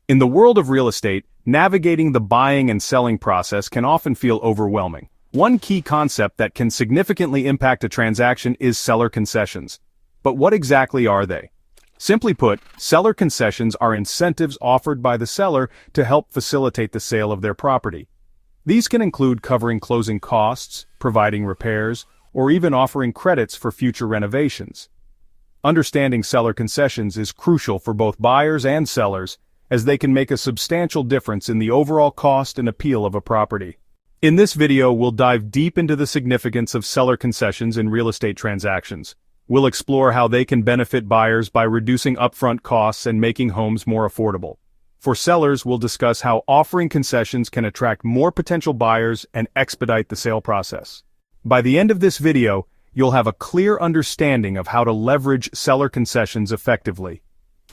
In the world of real estate, navigating the buying and selling process can often feel overwhelming. One key concept that can significantly impact a transaction is seller concessions. But what exactly are they? Simply put, seller concessions are incentives offered by the seller to help facilitate the sale of their property. These can include covering closing costs, providing repairs, or even offering credits for future renovations. Understanding seller concessions is crucial for both buyers and sellers, as they can make a substantial difference in the overall cost and appeal of a property. In this video, we'll dive deep into the significance of seller concessions in real estate transactions. We'll explore how they can benefit buyers by reducing upfront costs and making homes more affordable. For sellers, we'll discuss how offering concessions can attract more potential buyers and expedite the sale process. By the end of this video, you'll have a clear understanding of how to leverage seller concessions effectively.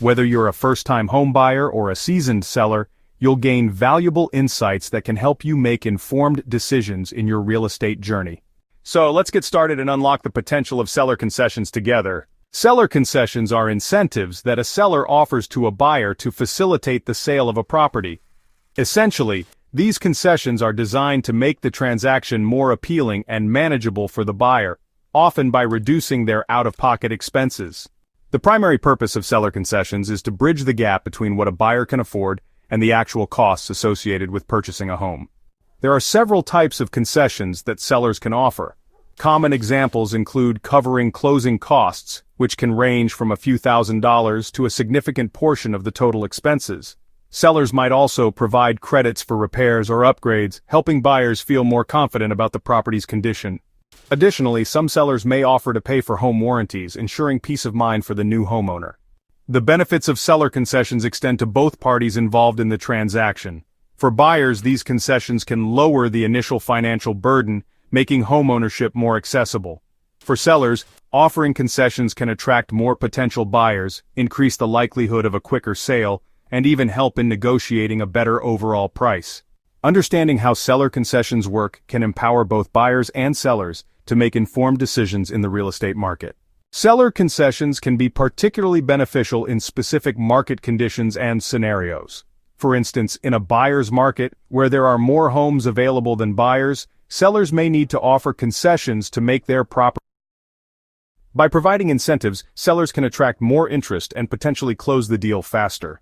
Whether you're a first-time home buyer or a seasoned seller, you'll gain valuable insights that can help you make informed decisions in your real estate journey. So let's get started and unlock the potential of seller concessions together. Seller concessions are incentives that a seller offers to a buyer to facilitate the sale of a property. Essentially, these concessions are designed to make the transaction more appealing and manageable for the buyer, often by reducing their out-of-pocket expenses. The primary purpose of seller concessions is to bridge the gap between what a buyer can afford and the actual costs associated with purchasing a home. There are several types of concessions that sellers can offer. Common examples include covering closing costs, which can range from a few $1,000s to a significant portion of the total expenses. Sellers might also provide credits for repairs or upgrades, helping buyers feel more confident about the property's condition. Additionally, some sellers may offer to pay for home warranties, ensuring peace of mind for the new homeowner. The benefits of seller concessions extend to both parties involved in the transaction. For buyers, these concessions can lower the initial financial burden, making homeownership more accessible. For sellers, offering concessions can attract more potential buyers, increase the likelihood of a quicker sale, and even help in negotiating a better overall price. Understanding how seller concessions work can empower both buyers and sellers to make informed decisions in the real estate market. Seller concessions can be particularly beneficial in specific market conditions and scenarios. For instance, in a buyer's market, where there are more homes available than buyers, sellers may need to offer concessions to make their property. By providing incentives, sellers can attract more interest and potentially close the deal faster.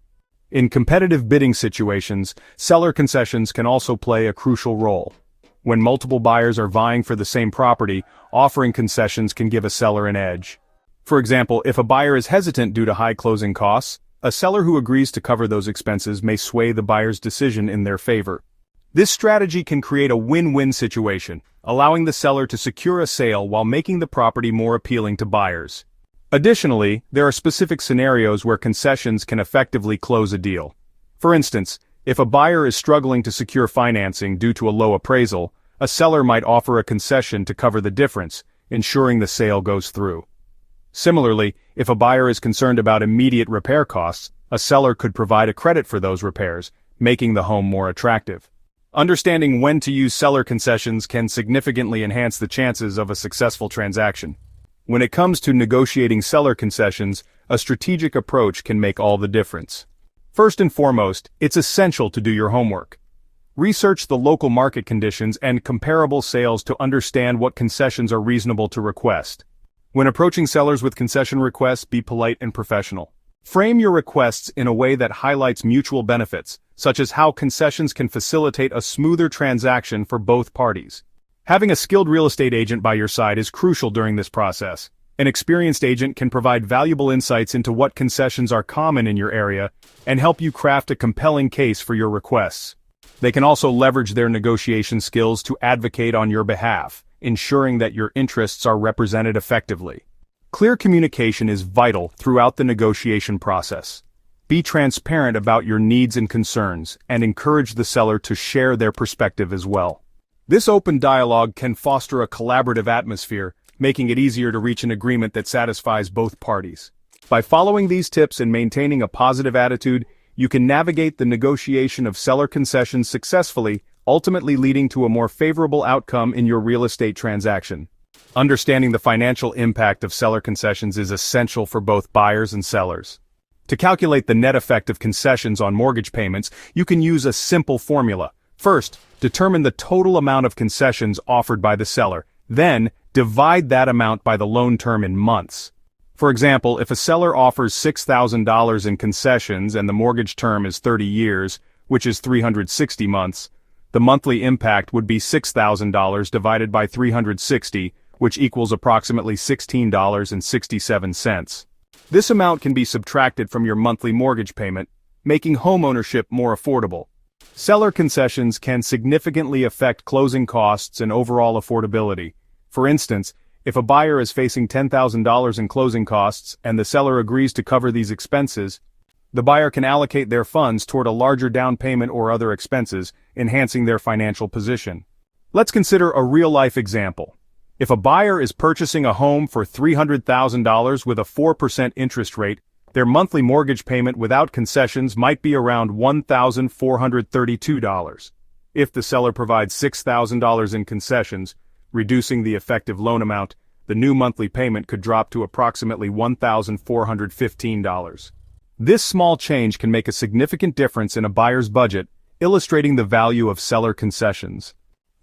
In competitive bidding situations, seller concessions can also play a crucial role. When multiple buyers are vying for the same property, offering concessions can give a seller an edge. For example, if a buyer is hesitant due to high closing costs, a seller who agrees to cover those expenses may sway the buyer's decision in their favor. This strategy can create a win-win situation, allowing the seller to secure a sale while making the property more appealing to buyers. Additionally, there are specific scenarios where concessions can effectively close a deal. For instance, if a buyer is struggling to secure financing due to a low appraisal, a seller might offer a concession to cover the difference, ensuring the sale goes through. Similarly, if a buyer is concerned about immediate repair costs, a seller could provide a credit for those repairs, making the home more attractive. Understanding when to use seller concessions can significantly enhance the chances of a successful transaction. When it comes to negotiating seller concessions, a strategic approach can make all the difference. First and foremost, it's essential to do your homework. Research the local market conditions and comparable sales to understand what concessions are reasonable to request. When approaching sellers with concession requests, be polite and professional. Frame your requests in a way that highlights mutual benefits, such as how concessions can facilitate a smoother transaction for both parties. Having a skilled real estate agent by your side is crucial during this process. An experienced agent can provide valuable insights into what concessions are common in your area and help you craft a compelling case for your requests. They can also leverage their negotiation skills to advocate on your behalf, ensuring that your interests are represented effectively. Clear communication is vital throughout the negotiation process. Be transparent about your needs and concerns, and encourage the seller to share their perspective as well. This open dialogue can foster a collaborative atmosphere, making it easier to reach an agreement that satisfies both parties. By following these tips and maintaining a positive attitude, you can navigate the negotiation of seller concessions successfully, ultimately leading to a more favorable outcome in your real estate transaction. Understanding the financial impact of seller concessions is essential for both buyers and sellers. To calculate the net effect of concessions on mortgage payments, you can use a simple formula. First, determine the total amount of concessions offered by the seller. Then, divide that amount by the loan term in months. For example, if a seller offers $6,000 in concessions and the mortgage term is 30 years, which is 360 months, the monthly impact would be $6,000 divided by 360, which equals approximately $16.67. This amount can be subtracted from your monthly mortgage payment, making homeownership more affordable. Seller concessions can significantly affect closing costs and overall affordability. For instance, if a buyer is facing $10,000 in closing costs and the seller agrees to cover these expenses, the buyer can allocate their funds toward a larger down payment or other expenses, enhancing their financial position. Let's consider a real-life example. If a buyer is purchasing a home for $300,000 with a 4% interest rate, their monthly mortgage payment without concessions might be around $1,432. If the seller provides $6,000 in concessions, reducing the effective loan amount, the new monthly payment could drop to approximately $1,415. This small change can make a significant difference in a buyer's budget, illustrating the value of seller concessions.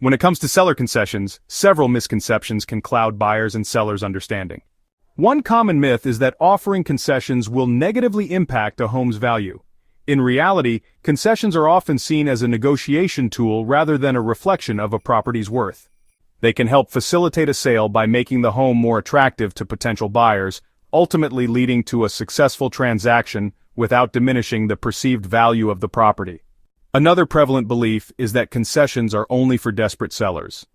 When it comes to seller concessions, several misconceptions can cloud buyers' and sellers' understanding. One common myth is that offering concessions will negatively impact a home's value. In reality, concessions are often seen as a negotiation tool rather than a reflection of a property's worth. They can help facilitate a sale by making the home more attractive to potential buyers, ultimately leading to a successful transaction without diminishing the perceived value of the property. Another prevalent belief is that concessions are only for desperate sellers.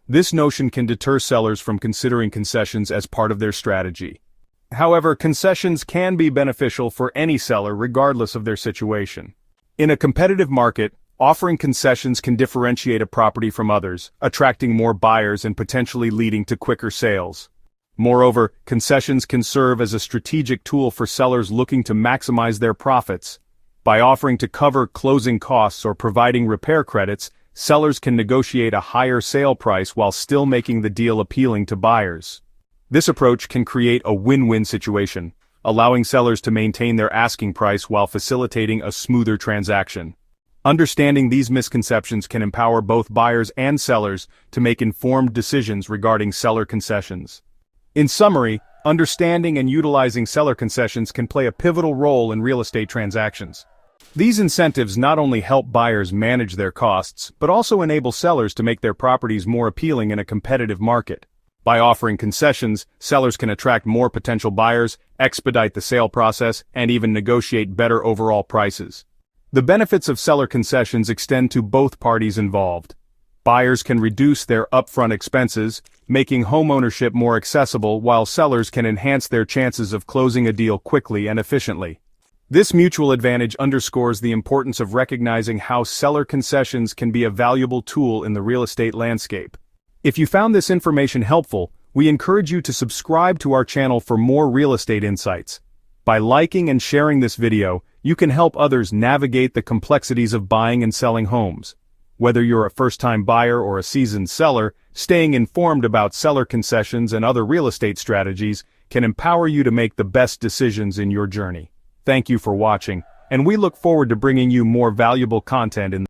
This notion can deter sellers from considering concessions as part of their strategy. However, concessions can be beneficial for any seller regardless of their situation. In a competitive market, offering concessions can differentiate a property from others, attracting more buyers and potentially leading to quicker sales. Moreover, concessions can serve as a strategic tool for sellers looking to maximize their profits. By offering to cover closing costs or providing repair credits, sellers can negotiate a higher sale price while still making the deal appealing to buyers. This approach can create a win-win situation, allowing sellers to maintain their asking price while facilitating a smoother transaction. Understanding these misconceptions can empower both buyers and sellers to make informed decisions regarding seller concessions. In summary, understanding and utilizing seller concessions can play a pivotal role in real estate transactions. These incentives not only help buyers manage their costs, but also enable sellers to make their properties more appealing in a competitive market. By offering concessions, sellers can attract more potential buyers, expedite the sale process, and even negotiate better overall prices. The benefits of seller concessions extend to both parties involved. Buyers can reduce their upfront expenses, making homeownership more accessible, while sellers can enhance their chances of closing a deal quickly and efficiently. This mutual advantage underscores the importance of recognizing how seller concessions can be a valuable tool in the real estate landscape. If you found this information helpful, we encourage you to subscribe to our channel for more real estate insights. By liking and sharing this video, you can help others navigate the complexities of buying and selling homes. Whether you're a first-time buyer or a seasoned seller, staying informed about seller concessions and other real estate strategies can empower you to make the best decisions in your journey. Thank you for watching, and we look forward to bringing you more valuable content in